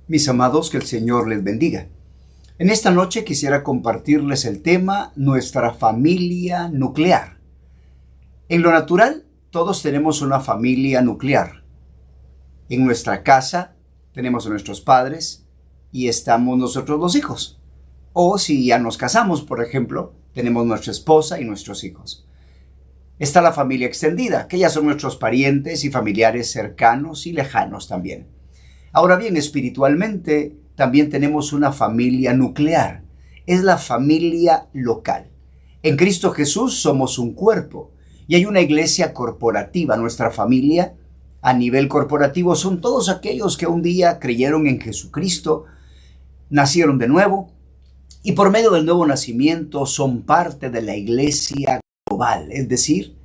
Mis amados, que el Señor les bendiga. En esta noche quisiera compartirles el tema nuestra familia nuclear. En lo natural, todos tenemos una familia nuclear. En nuestra casa tenemos a nuestros padres y estamos nosotros los hijos. O si ya nos casamos, por ejemplo, tenemos nuestra esposa y nuestros hijos. Está la familia extendida, que ya son nuestros parientes y familiares cercanos y lejanos también. Ahora bien, espiritualmente también tenemos una familia nuclear. Es la familia local. En Cristo Jesús somos un cuerpo y hay una iglesia corporativa. Nuestra familia a nivel corporativo son todos aquellos que un día creyeron en Jesucristo, nacieron de nuevo y por medio del nuevo nacimiento son parte de la iglesia global, es decir,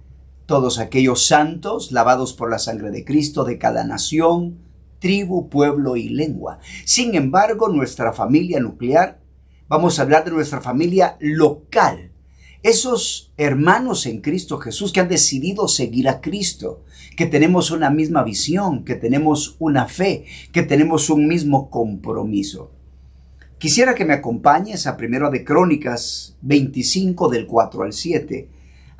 todos aquellos santos lavados por la sangre de Cristo de cada nación, tribu, pueblo y lengua. Sin embargo, nuestra familia nuclear, vamos a hablar de nuestra familia local. Esos hermanos en Cristo Jesús que han decidido seguir a Cristo, que tenemos una misma visión, que tenemos una fe, que tenemos un mismo compromiso. Quisiera que me acompañes a 1 de Crónicas 25 del 4 al 7.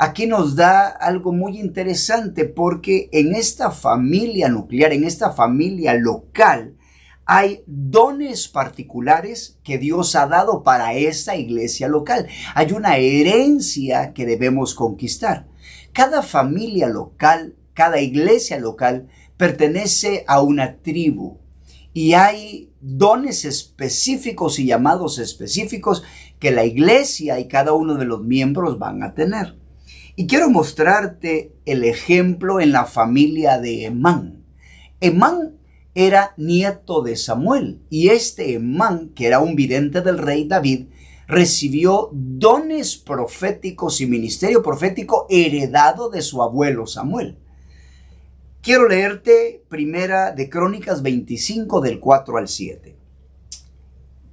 Aquí nos da algo muy interesante porque en esta familia nuclear, en esta familia local, hay dones particulares que Dios ha dado para esa iglesia local. Hay una herencia que debemos conquistar. Cada familia local, cada iglesia local pertenece a una tribu y hay dones específicos y llamados específicos que la iglesia y cada uno de los miembros van a tener. Y quiero mostrarte el ejemplo en la familia de Emán. Emán era nieto de Samuel y este Emán, que era un vidente del rey David, recibió dones proféticos y ministerio profético heredado de su abuelo Samuel. Quiero leerte 1 de Crónicas 25 del 4 al 7.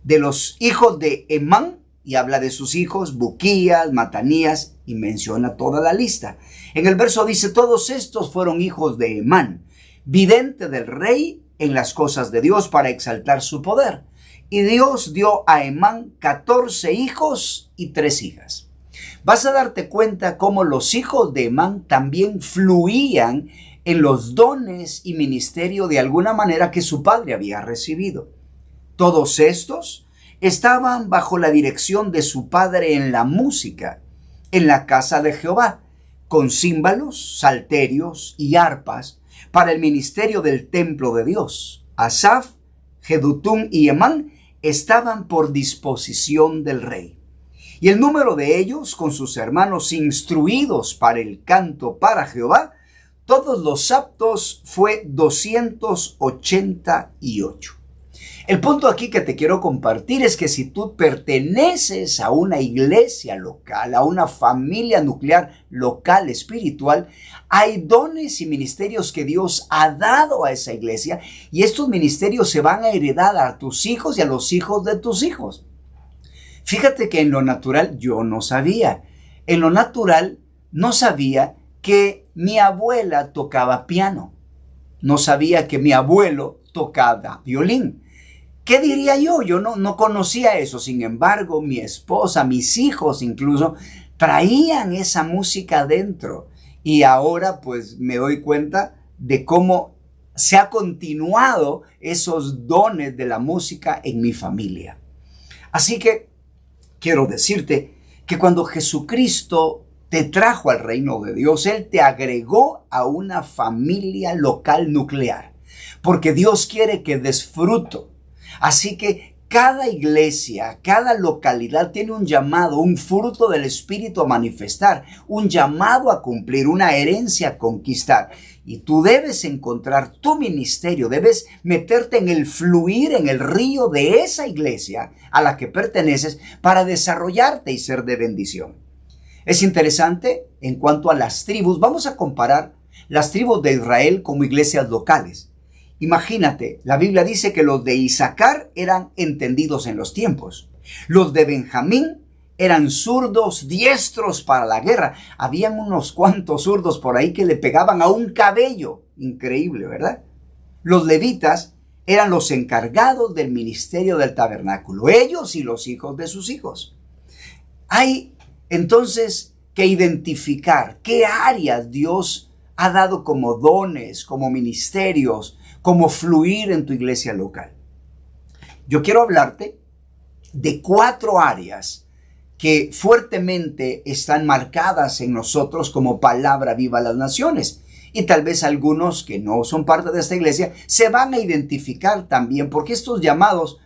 De los hijos de Emán, y habla de sus hijos, Buquías, Matanías, y menciona toda la lista. En el verso dice, todos estos fueron hijos de Emán, vidente del rey en las cosas de Dios para exaltar su poder. Y Dios dio a Emán 14 hijos y 3 hijas. Vas a darte cuenta cómo los hijos de Emán también fluían en los dones y ministerio de alguna manera que su padre había recibido. Todos estos estaban bajo la dirección de su padre en la música, en la casa de Jehová, con címbalos, salterios y arpas para el ministerio del templo de Dios. Asaf, Jedutum y Emán estaban por disposición del rey. Y el número de ellos, con sus hermanos instruidos para el canto para Jehová, todos los aptos fue 288. El punto aquí que te quiero compartir es que si tú perteneces a una iglesia local, a una familia nuclear local espiritual, hay dones y ministerios que Dios ha dado a esa iglesia y estos ministerios se van a heredar a tus hijos y a los hijos de tus hijos. Fíjate que en lo natural yo no sabía. En lo natural no sabía que mi abuela tocaba piano. No sabía que mi abuelo tocaba violín. ¿Qué diría yo? Yo no conocía eso. Sin embargo, mi esposa, mis hijos incluso, traían esa música dentro. Y ahora pues me doy cuenta de cómo se ha continuado esos dones de la música en mi familia. Así que quiero decirte que cuando Jesucristo te trajo al reino de Dios, Él te agregó a una familia local nuclear. Porque Dios quiere que des fruto. Así que cada iglesia, cada localidad tiene un llamado, un fruto del Espíritu a manifestar, un llamado a cumplir, una herencia a conquistar. Y tú debes encontrar tu ministerio, debes meterte en el fluir, en el río de esa iglesia a la que perteneces para desarrollarte y ser de bendición. Es interesante en cuanto a las tribus. Vamos a comparar las tribus de Israel como iglesias locales. Imagínate, la Biblia dice que los de Isaacar eran entendidos en los tiempos. Los de Benjamín eran zurdos, diestros para la guerra. Habían unos cuantos zurdos por ahí que le pegaban a un cabello. Increíble, ¿verdad? Los levitas eran los encargados del ministerio del tabernáculo, ellos y los hijos de sus hijos. Hay entonces que identificar qué áreas Dios ha dado como dones, como ministerios, como fluir en tu iglesia local. Yo quiero hablarte de 4 áreas que fuertemente están marcadas en nosotros como palabra viva a las naciones. Y tal vez algunos que no son parte de esta iglesia se van a identificar también, porque estos llamados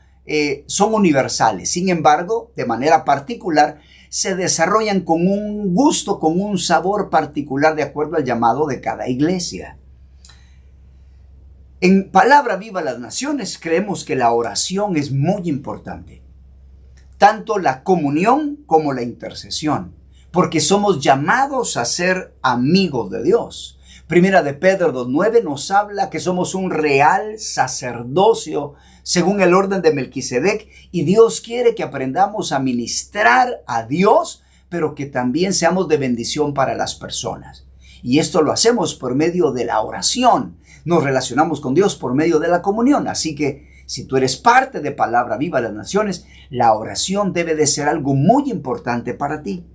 son universales. Sin embargo, de manera particular, se desarrollan con un gusto, con un sabor particular de acuerdo al llamado de cada iglesia. En Palabra Viva a las Naciones creemos que la oración es muy importante. Tanto la comunión como la intercesión, porque somos llamados a ser amigos de Dios. Primera de Pedro 2:9 nos habla que somos un real sacerdocio según el orden de Melquisedec, y Dios quiere que aprendamos a ministrar a Dios, pero que también seamos de bendición para las personas. Y esto lo hacemos por medio de la oración. Nos relacionamos con Dios por medio de la comunión. Así que si tú eres parte de Palabra Viva a las Naciones, la oración debe de ser algo muy importante para ti.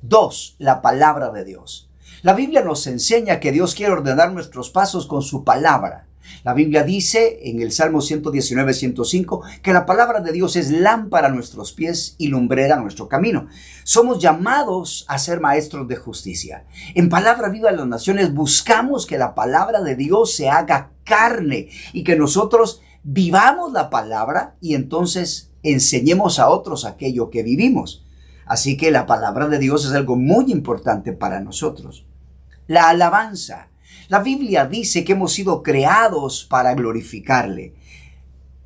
2. La palabra de Dios. La Biblia nos enseña que Dios quiere ordenar nuestros pasos con su palabra. La Biblia dice en el Salmo 119:105 que la palabra de Dios es lámpara a nuestros pies y lumbrera a nuestro camino. Somos llamados a ser maestros de justicia. En Palabra Viva a las Naciones buscamos que la palabra de Dios se haga carne y que nosotros vivamos la palabra y entonces enseñemos a otros aquello que vivimos. Así que la palabra de Dios es algo muy importante para nosotros. La alabanza. La Biblia dice que hemos sido creados para glorificarle.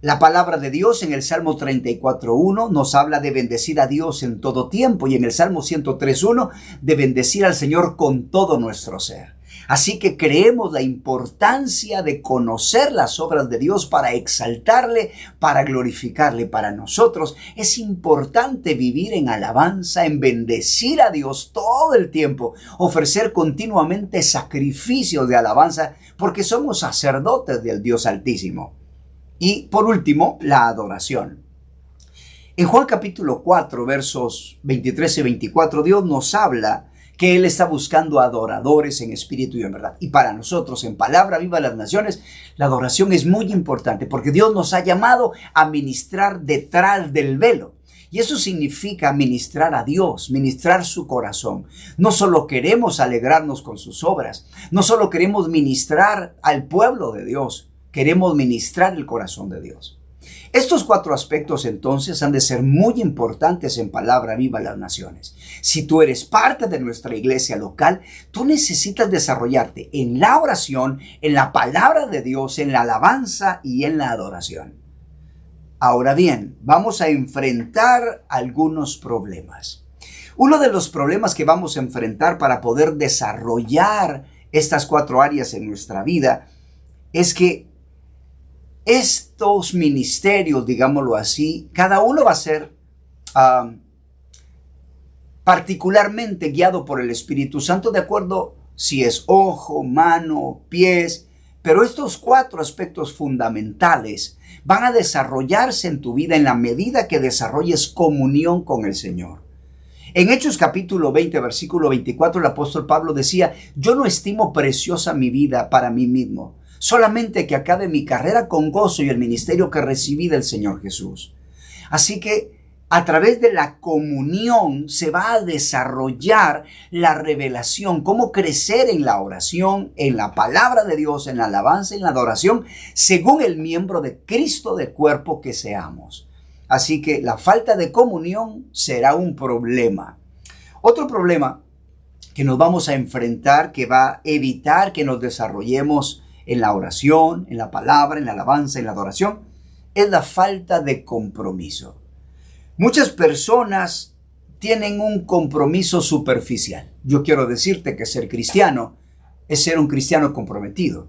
La palabra de Dios en el Salmo 34:1 nos habla de bendecir a Dios en todo tiempo, y en el Salmo 103:1 de bendecir al Señor con todo nuestro ser. Así que creemos la importancia de conocer las obras de Dios para exaltarle, para glorificarle. Para nosotros es importante vivir en alabanza, en bendecir a Dios todo el tiempo, ofrecer continuamente sacrificios de alabanza, porque somos sacerdotes del Dios Altísimo. Y por último, la adoración. En Juan capítulo 4, versos 23 y 24, Dios nos habla que Él está buscando adoradores en espíritu y en verdad. Y para nosotros, en Palabra Viva a las Naciones, la adoración es muy importante porque Dios nos ha llamado a ministrar detrás del velo. Y eso significa ministrar a Dios, ministrar su corazón. No solo queremos alegrarnos con sus obras, no solo queremos ministrar al pueblo de Dios, queremos ministrar el corazón de Dios. Estos 4 aspectos entonces han de ser muy importantes en Palabra Viva a las Naciones. Si tú eres parte de nuestra iglesia local, tú necesitas desarrollarte en la oración, en la palabra de Dios, en la alabanza y en la adoración. Ahora bien, vamos a enfrentar algunos problemas. Uno de los problemas que vamos a enfrentar para poder desarrollar estas 4 áreas en nuestra vida es que estos ministerios, digámoslo así, cada uno va a ser particularmente guiado por el Espíritu Santo, de acuerdo si es ojo, mano, pies. Pero estos 4 aspectos fundamentales van a desarrollarse en tu vida en la medida que desarrolles comunión con el Señor. En Hechos capítulo 20, versículo 24, el apóstol Pablo decía: yo no estimo preciosa mi vida para mí mismo, solamente que acabe mi carrera con gozo y el ministerio que recibí del Señor Jesús. Así que a través de la comunión se va a desarrollar la revelación, cómo crecer en la oración, en la palabra de Dios, en la alabanza, en la adoración, según el miembro de Cristo del cuerpo que seamos. Así que la falta de comunión será un problema. Otro problema que nos vamos a enfrentar, que va a evitar que nos desarrollemos en la oración, en la palabra, en la alabanza, en la adoración, es la falta de compromiso. Muchas personas tienen un compromiso superficial. Yo quiero decirte que ser cristiano es ser un cristiano comprometido.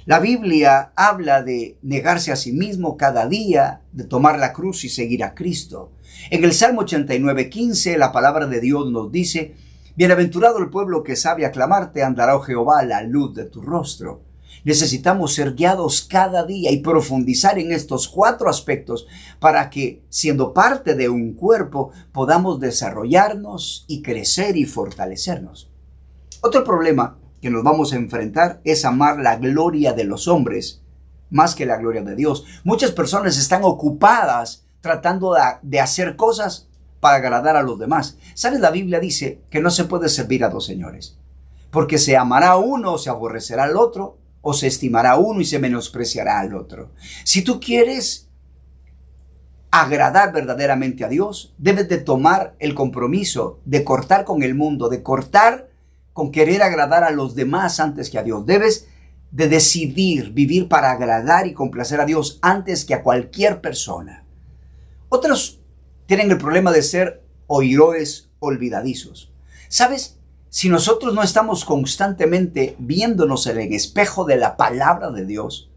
La Biblia habla de negarse a sí mismo cada día, de tomar la cruz y seguir a Cristo. En el Salmo 89:15, la palabra de Dios nos dice: bienaventurado el pueblo que sabe aclamarte, andará, oh Jehová, a la luz de tu rostro. Necesitamos ser guiados cada día y profundizar en estos 4 aspectos para que, siendo parte de un cuerpo, podamos desarrollarnos y crecer y fortalecernos. Otro problema que nos vamos a enfrentar es amar la gloria de los hombres más que la gloria de Dios. Muchas personas están ocupadas tratando de hacer cosas para agradar a los demás. ¿Sabes? La Biblia dice que no se puede servir a 2 señores, porque se amará a uno o se aborrecerá al otro, o se estimará a uno y se menospreciará al otro. Si tú quieres agradar verdaderamente a Dios, debes de tomar el compromiso de cortar con el mundo, de cortar con querer agradar a los demás antes que a Dios. Debes de decidir vivir para agradar y complacer a Dios antes que a cualquier persona. Otros tienen el problema de ser oidores olvidadizos. ¿Sabes? Si nosotros no estamos constantemente viéndonos en el espejo de la palabra de Dios,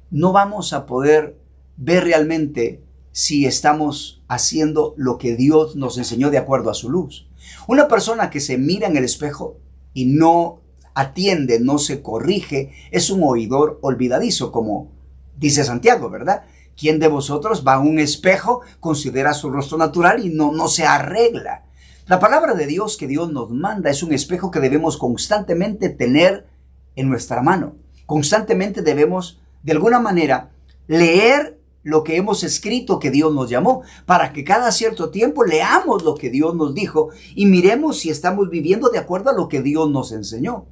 no vamos a poder ver realmente si estamos haciendo lo que Dios nos enseñó de acuerdo a su luz. Una persona que se mira en el espejo y no atiende, no se corrige, es un oidor olvidadizo, como dice Santiago, ¿verdad? ¿Quién de vosotros va a un espejo, considera su rostro natural y no se arregla? La palabra de Dios que Dios nos manda es un espejo que debemos constantemente tener en nuestra mano. Constantemente debemos, de alguna manera, leer lo que hemos escrito que Dios nos llamó, para que cada cierto tiempo leamos lo que Dios nos dijo y miremos si estamos viviendo de acuerdo a lo que Dios nos enseñó.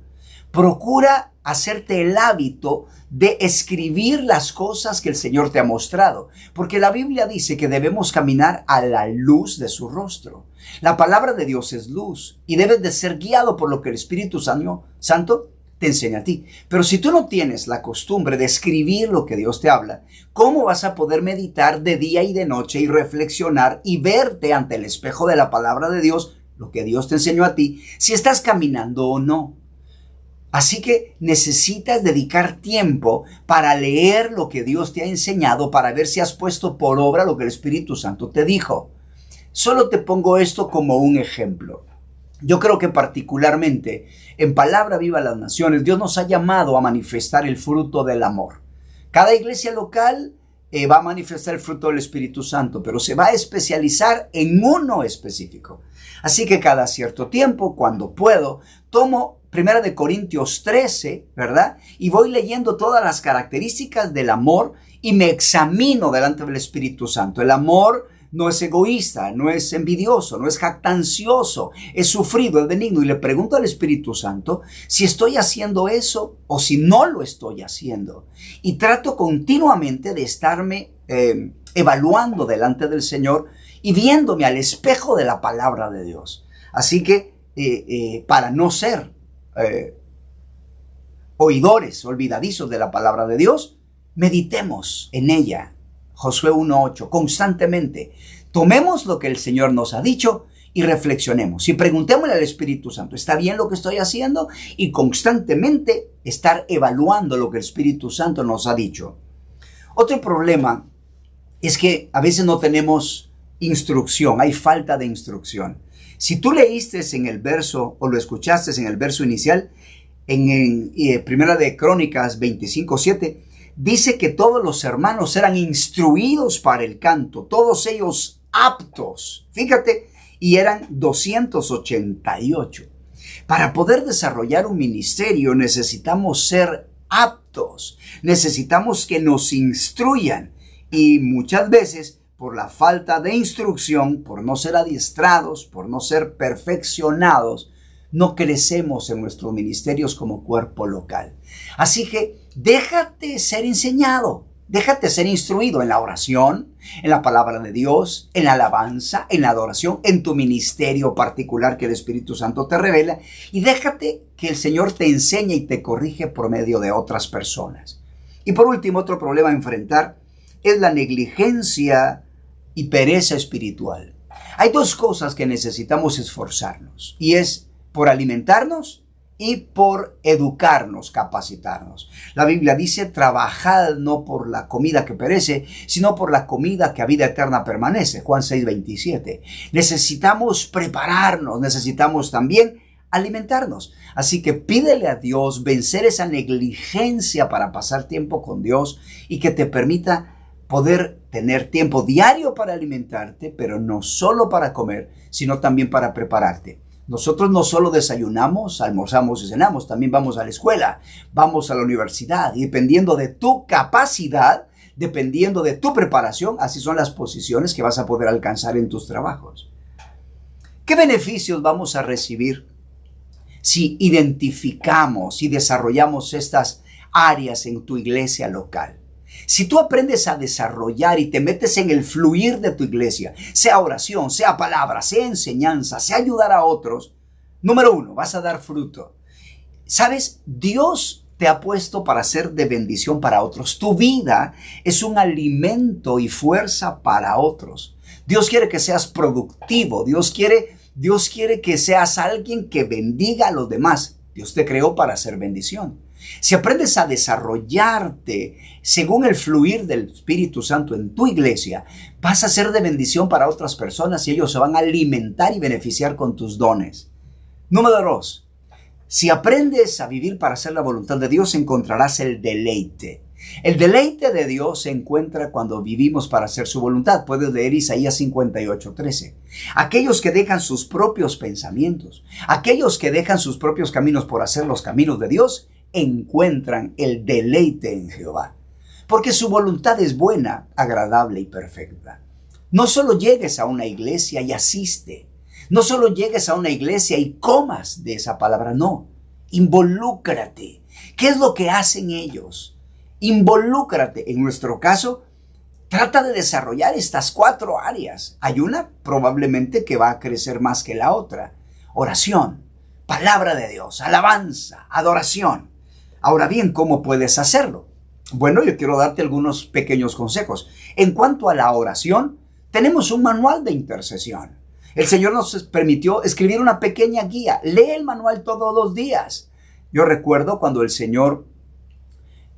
Procura hacerte el hábito de escribir las cosas que el Señor te ha mostrado, porque la Biblia dice que debemos caminar a la luz de su rostro. La palabra de Dios es luz y debes de ser guiado por lo que el Espíritu Santo te enseña a ti. Pero si tú no tienes la costumbre de escribir lo que Dios te habla, ¿cómo vas a poder meditar de día y de noche y reflexionar y verte ante el espejo de la palabra de Dios, lo que Dios te enseñó a ti, si estás caminando o no? Así que necesitas dedicar tiempo para leer lo que Dios te ha enseñado, para ver si has puesto por obra lo que el Espíritu Santo te dijo. Solo te pongo esto como un ejemplo. Yo creo que particularmente en Palabra Viva las Naciones, Dios nos ha llamado a manifestar el fruto del amor. Cada iglesia local va a manifestar el fruto del Espíritu Santo, pero se va a especializar en uno específico. Así que cada cierto tiempo, cuando puedo, tomo 1 Corintios 13, ¿verdad? Y voy leyendo todas las características del amor y me examino delante del Espíritu Santo. El amor no es egoísta, no es envidioso, no es jactancioso, es sufrido, es benigno. Y le pregunto al Espíritu Santo si estoy haciendo eso o si no lo estoy haciendo. Y trato continuamente de estarme evaluando delante del Señor y viéndome al espejo de la palabra de Dios. Así que para no ser oidores olvidadizos de la palabra de Dios, meditemos en ella. Josué 1:8, constantemente tomemos lo que el Señor nos ha dicho y reflexionemos y preguntémosle al Espíritu Santo, ¿está bien lo que estoy haciendo? Y constantemente estar evaluando lo que el Espíritu Santo nos ha dicho. Otro problema es que a veces no tenemos instrucción, hay falta de instrucción. Si tú leíste en el verso o lo escuchaste en el verso inicial, en Primera de Crónicas 25:7, dice que todos los hermanos eran instruidos para el canto, todos ellos aptos, fíjate, y eran 288. Para poder desarrollar un ministerio necesitamos ser aptos, necesitamos que nos instruyan y muchas veces por la falta de instrucción, por no ser adiestrados, por no ser perfeccionados, no crecemos en nuestros ministerios como cuerpo local. Así que déjate ser enseñado, déjate ser instruido en la oración, en la palabra de Dios, en la alabanza, en la adoración, en tu ministerio particular que el Espíritu Santo te revela y déjate que el Señor te enseñe y te corrige por medio de otras personas. Y por último, otro problema a enfrentar es la negligencia y pereza espiritual. Hay dos cosas que necesitamos esforzarnos y es por alimentarnos y por educarnos, capacitarnos. La Biblia dice, trabajad no por la comida que perece, sino por la comida que a vida eterna permanece. Juan 6:27. Necesitamos prepararnos, necesitamos también alimentarnos. Así que pídele a Dios vencer esa negligencia para pasar tiempo con Dios y que te permita poder tener tiempo diario para alimentarte, pero no solo para comer, sino también para prepararte. Nosotros no solo desayunamos, almorzamos y cenamos, también vamos a la escuela, vamos a la universidad y dependiendo de tu capacidad, dependiendo de tu preparación, así son las posiciones que vas a poder alcanzar en tus trabajos. ¿Qué beneficios vamos a recibir si identificamos y desarrollamos estas áreas en tu iglesia local? Si tú aprendes a desarrollar y te metes en el fluir de tu iglesia, sea oración, sea palabra, sea enseñanza, sea ayudar a otros, número 1, vas a dar fruto. ¿Sabes? Dios te ha puesto para ser de bendición para otros. Tu vida es un alimento y fuerza para otros. Dios quiere que seas productivo. Dios quiere que seas alguien que bendiga a los demás. Dios te creó para hacer bendición. Si aprendes a desarrollarte según el fluir del Espíritu Santo en tu iglesia, vas a ser de bendición para otras personas y ellos se van a alimentar y beneficiar con tus dones. Número 2. Si aprendes a vivir para hacer la voluntad de Dios, encontrarás el deleite. El deleite de Dios se encuentra cuando vivimos para hacer su voluntad. Puedes leer Isaías 58:13. Aquellos que dejan sus propios pensamientos, aquellos que dejan sus propios caminos por hacer los caminos de Dios, encuentran el deleite en Jehová. Porque su voluntad es buena, agradable y perfecta. No solo llegues a una iglesia y asiste. No solo llegues a una iglesia y comas de esa palabra, no. Involúcrate. ¿Qué es lo que hacen ellos? Involúcrate. En nuestro caso, trata de desarrollar estas 4 áreas. Hay una probablemente que va a crecer más que la otra. Oración, palabra de Dios, alabanza, adoración. Ahora bien, ¿cómo puedes hacerlo? Bueno, yo quiero darte algunos pequeños consejos. En cuanto a la oración, tenemos un manual de intercesión. El Señor nos permitió escribir una pequeña guía. Lee el manual todos los días. Yo recuerdo cuando el Señor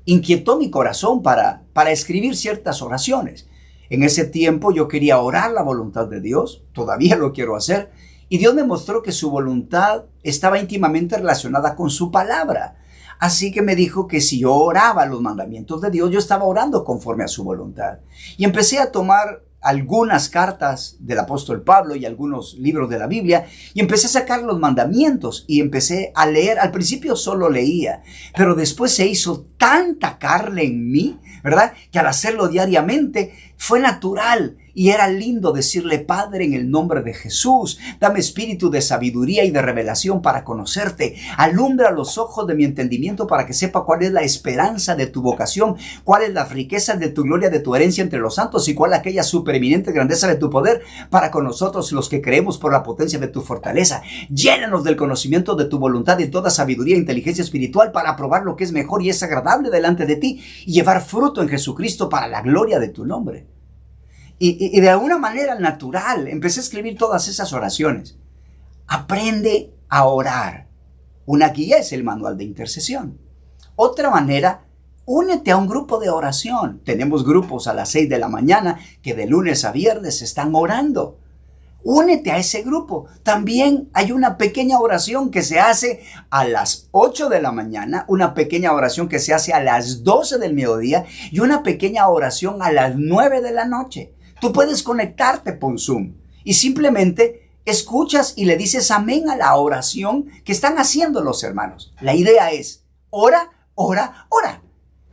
inquietó mi corazón para escribir ciertas oraciones. En ese tiempo yo quería orar la voluntad de Dios, todavía lo quiero hacer, y Dios me mostró que su voluntad estaba íntimamente relacionada con su palabra. Así que me dijo que si yo oraba los mandamientos de Dios, yo estaba orando conforme a su voluntad. Y empecé a tomar algunas cartas del apóstol Pablo y algunos libros de la Biblia y empecé a sacar los mandamientos y empecé a leer. Al principio solo leía, pero después se hizo tanta carne en mí, ¿verdad? Que al hacerlo diariamente fue natural y era lindo decirle: Padre, en el nombre de Jesús, dame espíritu de sabiduría y de revelación para conocerte. Alumbra los ojos de mi entendimiento para que sepa cuál es la esperanza de tu vocación, cuál es la riqueza de tu gloria, de tu herencia entre los santos y cuál es aquella supereminente grandeza de tu poder para con nosotros los que creemos por la potencia de tu fortaleza. Llénanos del conocimiento de tu voluntad y toda sabiduría e inteligencia espiritual para probar lo que es mejor y es agradable delante de ti y llevar fruto en Jesucristo para la gloria de tu nombre. Y de alguna manera natural empecé a escribir todas esas oraciones. Aprende a orar. Una guía es el manual de intercesión. Otra manera, únete a un grupo de oración. Tenemos grupos a las 6 de la mañana que de lunes a viernes están orando. Únete a ese grupo. También hay una pequeña oración que se hace a las 8 de la mañana, una pequeña oración que se hace a las 12 del mediodía y una pequeña oración a las 9 de la noche. Tú puedes conectarte por Zoom y simplemente escuchas y le dices amén a la oración que están haciendo los hermanos. La idea es, ora, ora, ora.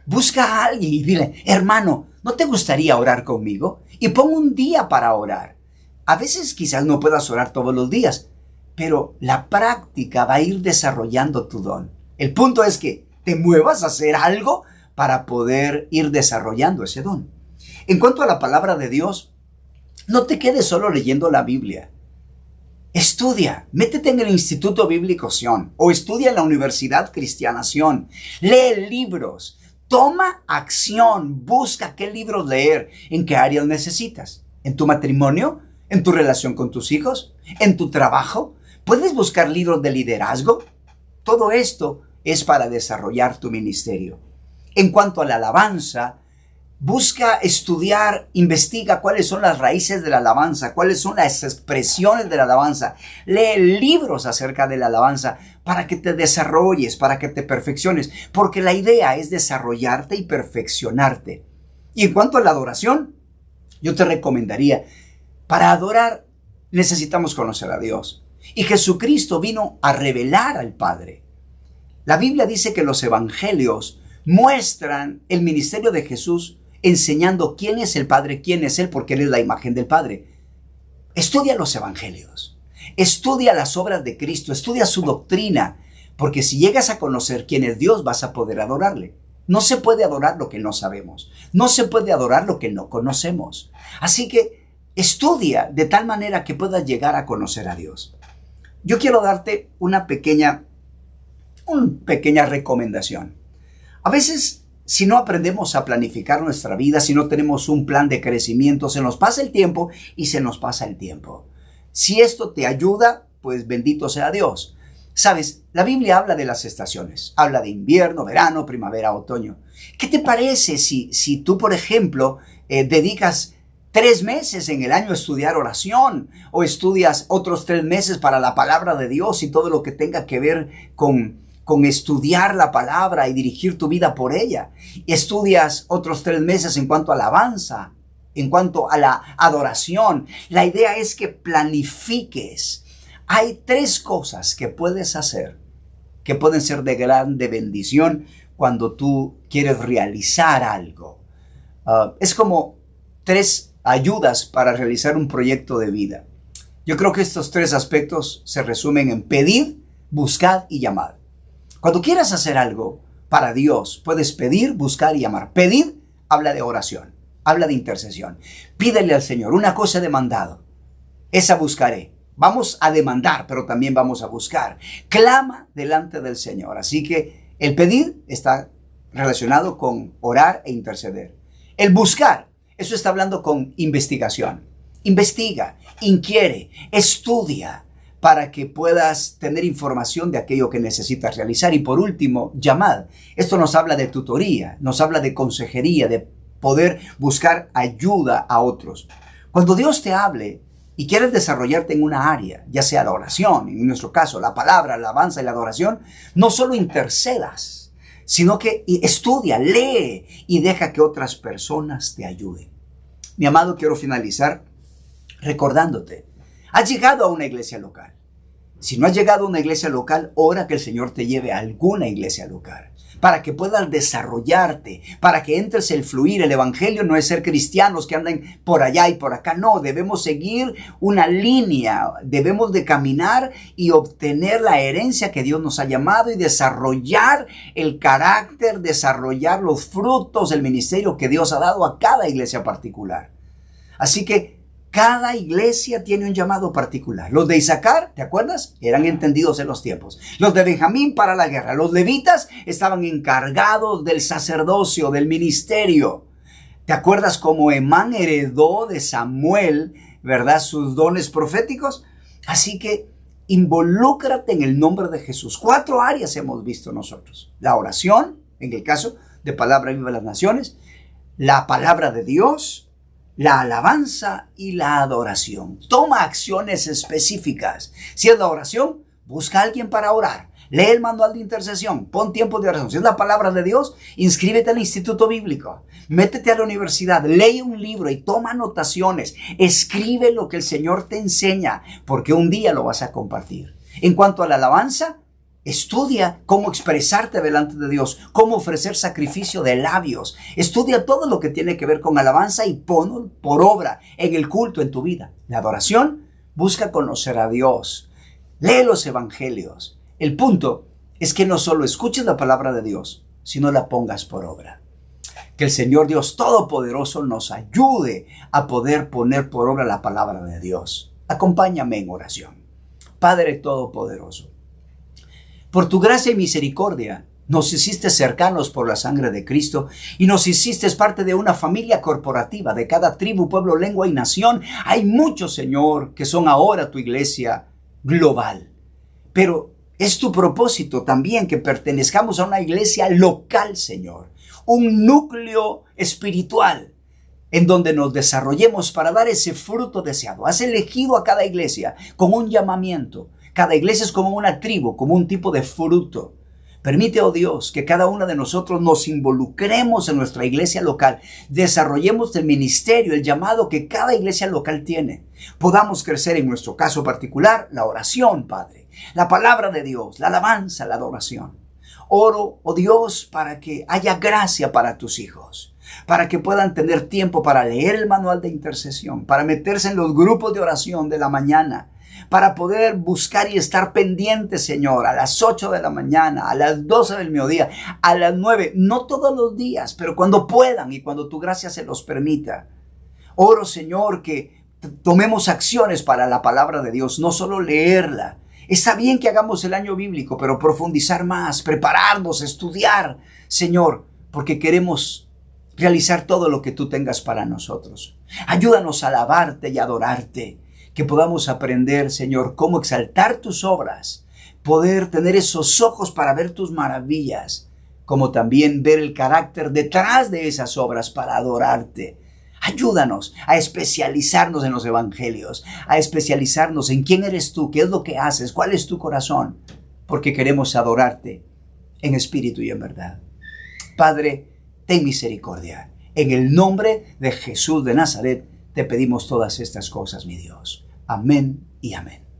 Busca a alguien y dile: hermano, ¿no te gustaría orar conmigo? Y pon un día para orar. A veces quizás no puedas orar todos los días, pero la práctica va a ir desarrollando tu don. El punto es que te muevas a hacer algo para poder ir desarrollando ese don. En cuanto a la palabra de Dios, no te quedes solo leyendo la Biblia. Estudia, métete en el Instituto Bíblico Sion o estudia en la Universidad Cristiana Sion. Lee libros, toma acción, busca qué libros leer, en qué áreas necesitas. ¿En tu matrimonio? ¿En tu relación con tus hijos? ¿En tu trabajo? ¿Puedes buscar libros de liderazgo? Todo esto es para desarrollar tu ministerio. En cuanto a la alabanza, Busca estudiar, investiga cuáles son las raíces de la alabanza, cuáles son las expresiones de la alabanza. Lee libros acerca de la alabanza para que te desarrolles, para que te perfecciones, porque la idea es desarrollarte y perfeccionarte. Y en cuanto a la adoración, yo te recomendaría, para adorar necesitamos conocer a Dios. Y Jesucristo vino a revelar al Padre. La Biblia dice que los evangelios muestran el ministerio de Jesús enseñando quién es el Padre, quién es Él, porque Él es la imagen del Padre. Estudia los evangelios, estudia las obras de Cristo, estudia su doctrina, porque si llegas a conocer quién es Dios, vas a poder adorarle. No se puede adorar lo que no sabemos, no se puede adorar lo que no conocemos. Así que estudia de tal manera que puedas llegar a conocer a Dios. Yo quiero darte una pequeña recomendación. A veces, si no aprendemos a planificar nuestra vida, si no tenemos un plan de crecimiento, se nos pasa el tiempo y se nos pasa el tiempo. Si esto te ayuda, pues bendito sea Dios. Sabes, la Biblia habla de las estaciones. Habla de invierno, verano, primavera, otoño. ¿Qué te parece si tú, por ejemplo, dedicas 3 meses en el año a estudiar oración o estudias otros 3 meses para la palabra de Dios y todo lo que tenga que ver con estudiar la palabra y dirigir tu vida por ella? Estudias otros 3 meses en cuanto a alabanza, en cuanto a la adoración. La idea es que planifiques. Hay 3 cosas que puedes hacer que pueden ser de grande bendición cuando tú quieres realizar algo. Es como 3 ayudas para realizar un proyecto de vida. Yo creo que estos 3 aspectos se resumen en pedir, buscar y llamar. Cuando quieras hacer algo para Dios, puedes pedir, buscar y llamar. Pedir habla de oración, habla de intercesión. Pídele al Señor, una cosa he demandado, esa buscaré. Vamos a demandar, pero también vamos a buscar. Clama delante del Señor. Así que el pedir está relacionado con orar e interceder. El buscar, eso está hablando con investigación. Investiga, inquiere, estudia, para que puedas tener información de aquello que necesitas realizar. Y por último, llamad. Esto nos habla de tutoría, nos habla de consejería, de poder buscar ayuda a otros. Cuando Dios te hable y quieres desarrollarte en una área, ya sea la oración, en nuestro caso, la palabra, la alabanza y la adoración, no solo intercedas, sino que estudia, lee y deja que otras personas te ayuden. Mi amado, quiero finalizar recordándote. Has llegado a una iglesia local. Si no has llegado a una iglesia local, ora que el Señor te lleve a alguna iglesia local, para que puedas desarrollarte, para que entres el fluir. El evangelio no es ser cristianos que andan por allá y por acá. No, debemos seguir una línea, debemos de caminar y obtener la herencia que Dios nos ha llamado y desarrollar el carácter, desarrollar los frutos del ministerio que Dios ha dado a cada iglesia particular. Así que cada iglesia tiene un llamado particular. Los de Isaacar, ¿te acuerdas? Eran entendidos en los tiempos. Los de Benjamín para la guerra. Los levitas estaban encargados del sacerdocio, del ministerio. ¿Te acuerdas cómo Emán heredó de Samuel, verdad, sus dones proféticos? Así que involúcrate en el nombre de Jesús. 4 áreas hemos visto nosotros. La oración, en el caso de Palabra Viva de las Naciones. La palabra de Dios, la alabanza y la adoración. Toma acciones específicas. Si es la oración, busca a alguien para orar. Lee el manual de intercesión. Pon tiempo de oración. Si es la palabra de Dios, inscríbete al instituto bíblico. Métete a la universidad. Lee un libro y toma anotaciones. Escribe lo que el Señor te enseña, porque un día lo vas a compartir. En cuanto a la alabanza, estudia cómo expresarte delante de Dios, cómo ofrecer sacrificio de labios. Estudia todo lo que tiene que ver con alabanza y ponlo por obra en el culto en tu vida. La adoración, busca conocer a Dios. Lee los evangelios. El punto es que no solo escuches la palabra de Dios, sino la pongas por obra. Que el Señor Dios Todopoderoso nos ayude a poder poner por obra la palabra de Dios. Acompáñame en oración. Padre Todopoderoso, por tu gracia y misericordia, nos hiciste cercanos por la sangre de Cristo y nos hiciste parte de una familia corporativa de cada tribu, pueblo, lengua y nación. Hay muchos, Señor, que son ahora tu iglesia global. Pero es tu propósito también que pertenezcamos a una iglesia local, Señor. un núcleo espiritual en donde nos desarrollemos para dar ese fruto deseado. Has elegido a cada iglesia con un llamamiento. Cada iglesia es como una tribu, como un tipo de fruto. Permite, oh Dios, que cada uno de nosotros nos involucremos en nuestra iglesia local, desarrollemos el ministerio, el llamado que cada iglesia local tiene. Podamos crecer en nuestro caso particular, la oración, Padre, la palabra de Dios, la alabanza, la adoración. Oro, oh Dios, para que haya gracia para tus hijos, para que puedan tener tiempo para leer el manual de intercesión, para meterse en los grupos de oración de la mañana, para poder buscar y estar pendientes, Señor, a las 8 de la mañana, a las 12 del mediodía, a las 9, no todos los días, pero cuando puedan y cuando tu gracia se los permita. Oro, Señor, que tomemos acciones para la palabra de Dios, no solo leerla. Está bien que hagamos el año bíblico, pero profundizar más, prepararnos, estudiar, Señor, porque queremos realizar todo lo que tú tengas para nosotros. Ayúdanos a alabarte y adorarte. Que podamos aprender, Señor, cómo exaltar tus obras, poder tener esos ojos para ver tus maravillas, como también ver el carácter detrás de esas obras para adorarte. Ayúdanos a especializarnos en los evangelios, a especializarnos en quién eres tú, qué es lo que haces, cuál es tu corazón, porque queremos adorarte en espíritu y en verdad. Padre, ten misericordia. En el nombre de Jesús de Nazaret, te pedimos todas estas cosas, mi Dios. Amén y amén.